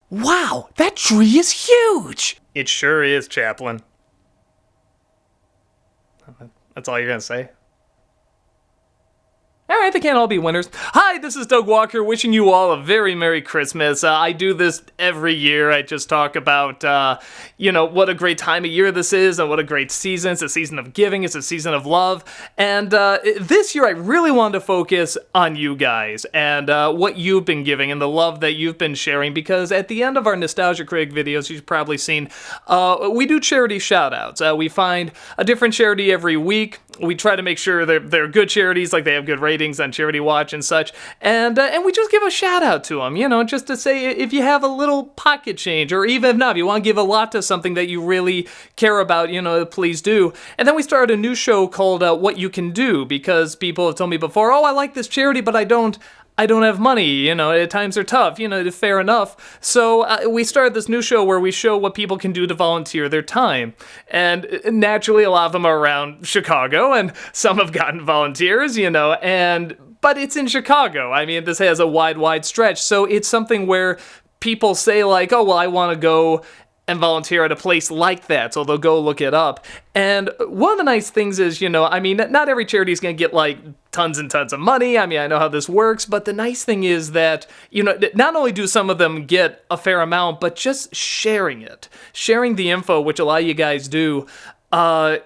Wow, that tree is huge! It sure is, Chaplain. That's all you're gonna say? Alright, they can't all be winners. Hi, this is Doug Walker, wishing you all a very Merry Christmas. I do this every year. I just talk about, what a great time of year this is, and what a great season. It's a season of giving, it's a season of love. And this year, I really wanted to focus on you guys, and what you've been giving, and the love that you've been sharing, because at the end of our Nostalgia Critic videos, you've probably seen, we do charity shout-outs. We find a different charity every week. We try to make sure they're good charities, like they have good ratings on Charity Watch and such, and we just give a shout out to them, just to say if you have a little pocket change, or even if not, if you want to give a lot to something that you really care about, please do. And then we started a new show called What You Can Do, because people have told me before, oh, I like this charity, but I don't have money, times are tough, fair enough. So we started this new show where we show what people can do to volunteer their time. And naturally, a lot of them are around Chicago, and some have gotten volunteers, but it's in Chicago. I mean, this has a wide stretch. So it's something where people say like, oh, well, I want to go and volunteer at a place like that, so they'll go look it up. And one of the nice things is, not every charity is going to get, like, tons and tons of money. I mean, I know how this works, but the nice thing is that, not only do some of them get a fair amount, but just sharing the info, which a lot of you guys do,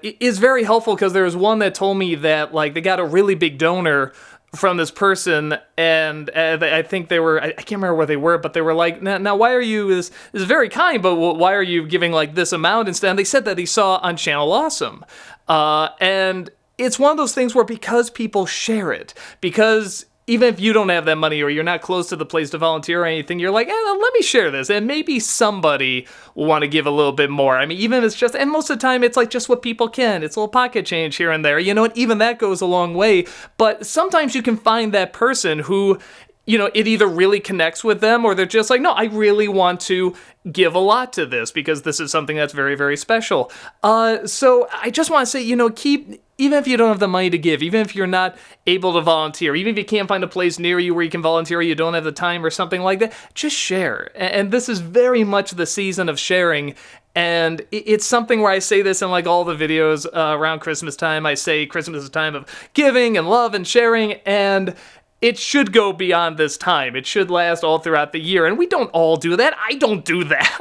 is very helpful, because there was one that told me that, like, they got a really big donor from this person, and I think they were, I can't remember where they were, but they were like, now why are you, this is very kind, but why are you giving like this amount instead? And they said that he saw on Channel Awesome. And it's one of those things where because people share it, because even if you don't have that money or you're not close to the place to volunteer or anything, you're like, let me share this. And maybe somebody will want to give a little bit more. I mean, even if it's just, and most of the time it's like just what people can. It's a little pocket change here and there, and even that goes a long way. But sometimes you can find that person who, it either really connects with them, or they're just like, no, I really want to give a lot to this because this is something that's very, very special. So I just want to say, even if you don't have the money to give, even if you're not able to volunteer, even if you can't find a place near you where you can volunteer, or you don't have the time or something like that, just share. And this is very much the season of sharing. And it's something where I say this in like all the videos around Christmas time. I say Christmas is a time of giving and love and sharing, and it should go beyond this time. It should last all throughout the year. And we don't all do that. I don't do that,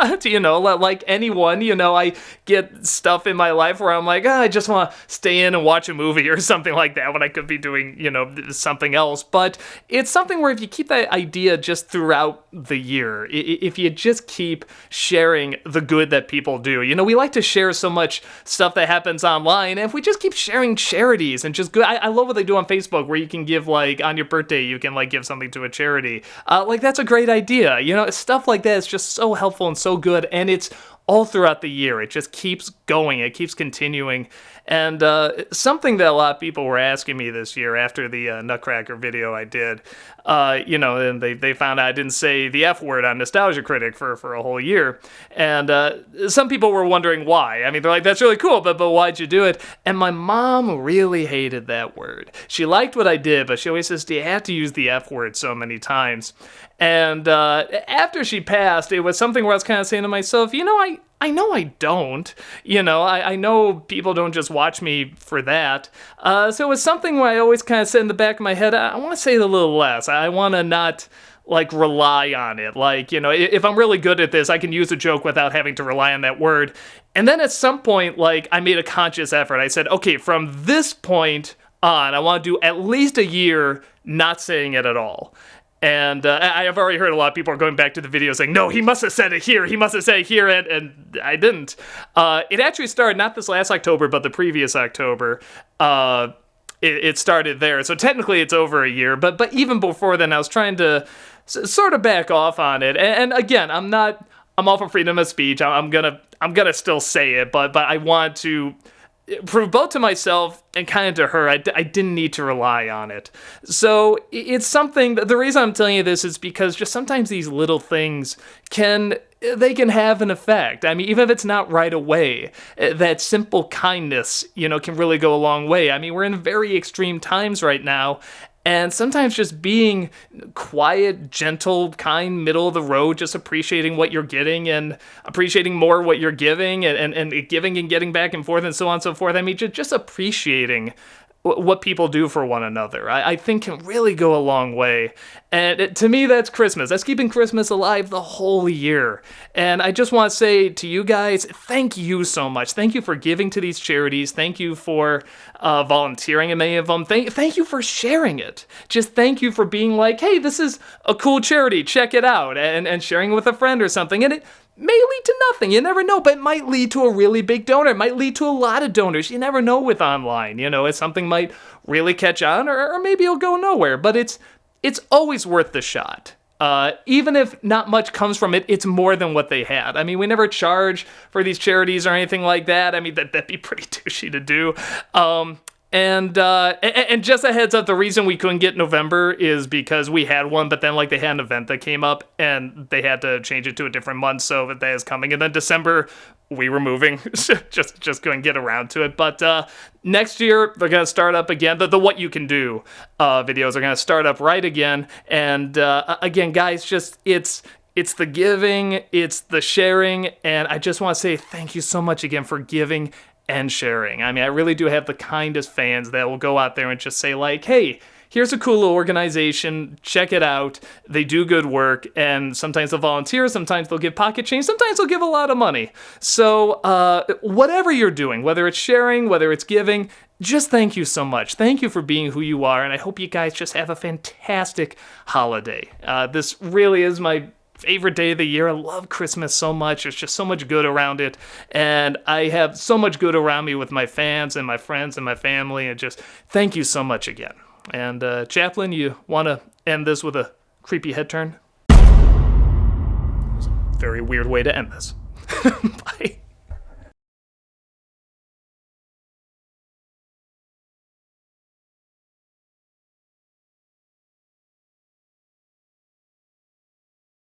like anyone, I get stuff in my life where I'm like, I just want to stay in and watch a movie or something like that when I could be doing, something else. But it's something where if you keep that idea just throughout the year, if you just keep sharing the good that people do, we like to share so much stuff that happens online. And if we just keep sharing charities and just good, I love what they do on Facebook where you can give like on your birthday, you can like give something to a charity. That's a great idea. Stuff like that is just so helpful and so good, and it's all throughout the year. It just keeps going. It keeps continuing. And something that a lot of people were asking me this year after the Nutcracker video I did, and they found out I didn't say the F word on Nostalgia Critic for a whole year. And some people were wondering why. I mean, they're like, that's really cool, but why'd you do it? And my mom really hated that word. She liked what I did, but she always says, do you have to use the F word so many times? And after she passed, it was something where I was kind of saying to myself, I know I don't. I know people don't just watch me for that. So it was something where I always kind of said in the back of my head, I want to say it a little less. I want to not like rely on it. Like, if I'm really good at this, I can use a joke without having to rely on that word. And then at some point, like, I made a conscious effort. I said, okay, from this point on, I want to do at least a year not saying it at all. And I have already heard a lot of people are going back to the video saying, no, he must have said it here. He must have said it here. And I didn't. It actually started not this last October, but the previous October. It started there. So technically it's over a year. But even before then, I was trying to sort of back off on it. And again, I'm all for freedom of speech. I'm gonna still say it, but I want to prove both to myself and kind of to her, I didn't need to rely on it. So it's something, the reason I'm telling you this is because just sometimes these little things can have an effect. I mean, even if it's not right away, that simple kindness, can really go a long way. I mean, we're in very extreme times right now, And sometimes just being quiet, gentle, kind, middle of the road, just appreciating what you're getting and appreciating more what you're giving and giving and getting back and forth and so on and so forth. I mean, just appreciating what people do for one another, I think can really go a long way. And to me, that's Christmas. That's keeping Christmas alive the whole year. And I just want to say to you guys, thank you so much. Thank you for giving to these charities. Thank you for volunteering in many of them. Thank you for sharing it. Just thank you for being like, hey, this is a cool charity. Check it out. And sharing it with a friend or something. And it may lead to nothing. You never know, but it might lead to a really big donor. It might lead to a lot of donors. You never know with online. If something might really catch on, or maybe it'll go nowhere. But it's always worth the shot. Even if not much comes from it, it's more than what they had. I mean, we never charge for these charities or anything like that. I mean, that'd be pretty douchey to do. And just a heads up, the reason we couldn't get November is because we had one, but then they had an event that came up and they had to change it to a different month, so that is coming. And then December, we were moving, just couldn't get around to it. But next year, they're going to start up again. The What You Can Do videos are going to start up right again. And again, guys, it's the giving, it's the sharing, and I just want to say thank you so much again for giving and sharing. I mean, I really do have the kindest fans that will go out there and just say hey, here's a cool little organization, check it out, they do good work, and sometimes they'll volunteer, sometimes they'll give pocket change, sometimes they'll give a lot of money. So whatever you're doing, whether it's sharing, whether it's giving, just thank you so much. Thank you for being who you are, and I hope you guys just have a fantastic holiday. This really is my favorite day of the year. I love Christmas so much. There's just so much good around it. And I have so much good around me with my fans and my friends and my family. And just thank you so much again. And Chaplain, you want to end this with a creepy head turn? It was a very weird way to end this. Bye.